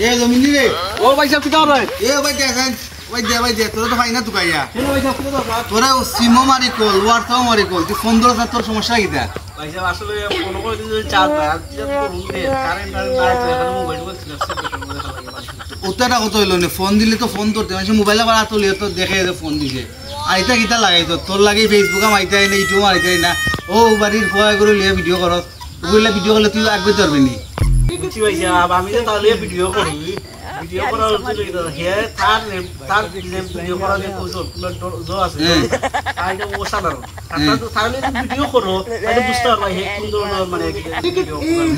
এ জমিনি রে ও ভাই সাহেব কিটা রে এ ভাই দেখেন ভাই দে তোরা তো ফাইনা তুকাইয়া কেন ভাই সাহেব কিটা দরকার তোরা সিমো মারি কল ওয়ারটাও মারি কল তুই ফোন ধরে তোর সমস্যা কিটা ভাই সাহেব আসলে কোন কোন দিন যদি চার্জ দেয় আজ তো রুম দে কারেন্ট আর নাই তো এখন মোবাইল বলছিল ওটা কত হইলো না ফোন দিলে তো ফোন ধরতে মানে মোবাইলে বার তুলি তো দেখে ফোন দিছে আইতা কিটা লাগাই তোর লাগে ফেসবুকে মাইতাই না ইউটিউব মারিতাই না ও বাড়ির ফোয়া করে লিয়ে ভিডিও করস ওগুলা ভিডিও করলে তুই আগবে ধরবি নি বুঝছি ভাই সাহেব আমি তো তাহলে ভিডিও করি ভিডিও করার জন্য হে তার ভিডিও করার যে কৌশল जो আছে তাইটা ও সাধারণ তাহলে ভিডিও করো তাহলে বুঝতে পারবা হে কোন ধরনের মানে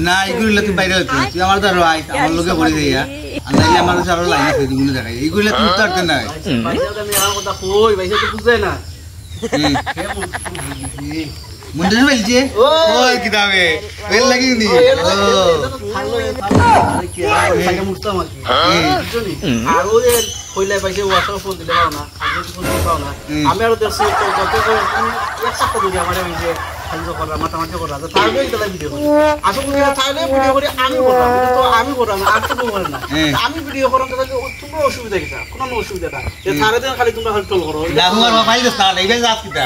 না এগুলা তুই বাইরে হইতো তুই আমার দ্বারা আই আমার লোকে বলে দেয়া আন্দাইলে আমার কাছে আরো লাইন আছে দিগুলো দেখাই এগুলা তুই উত্তরতে না ভাই সাহেব আমি আর কথা কই ভাই সাহেব তো বুঝে না মুন্ডে বলছে ওই কিতাবে বেল লাগি নি আর ওই কইলে পাইছে ওয়াটার ফোন দিলে পাও না আগে ফোন দিলে পাও না আমি আর দেখছি যত এক সপ্তাহ ধরে আমার যে খালি করা মাতামাতি করা তারপরে এটা ভিডিও করি আসলে তাহলে ভিডিও করি আমি করলাম তো আমি করলাম আর তো করে না আমি ভিডিও করার তাহলে তোমরা অসুবিধা কি কোনো অসুবিধা না যে সারা দিন খালি তোমরা হল করো লাগু আর ভাই দস্তা লাইবে যাস কিতা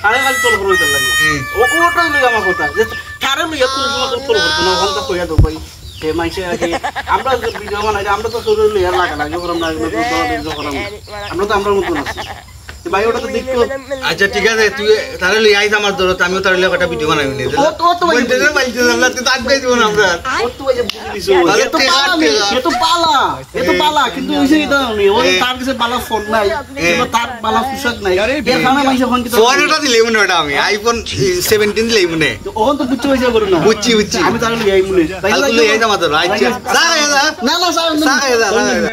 আরে খালি চল করো এটা লাগে ও ওটাই লাগে আমার কথা যে তারে লইয়া কোন সময় চল করব না ওখানটা কইয়া দাও ভাই কে মাইসে আগে আমরা ভিডিও বানাই আমরা তো শরীর লইয়া লাগা লাগে আমরা আমরা তো আমরা মত আছি ভাই ওটা তো দেখো আচ্ছা ঠিক আছে তুই তারে লই আইছ আমার দরত আমিও তারে লই একটা ভিডিও বানাই নি ও তো ভাই বন্ধের বাইতে আল্লাহ তুই আগ গাই দিব না আমরা ও তো ভাই বুঝি দিছো এ তো পালা কিন্তু হইছে এটা নি ও তার কাছে পালা ফোন নাই কিংবা তার পালা পোশাক নাই এখানে মাইসে ফোন কি ফোন এটা দিলে মনে ওটা আমি আইফোন 17 দিলেই মনে ওখান তো বুঝতে হইছে করো না বুঝছি আমি তারে লই আই মনে তাই লই আইছ আমার দরত আচ্ছা যা না না যা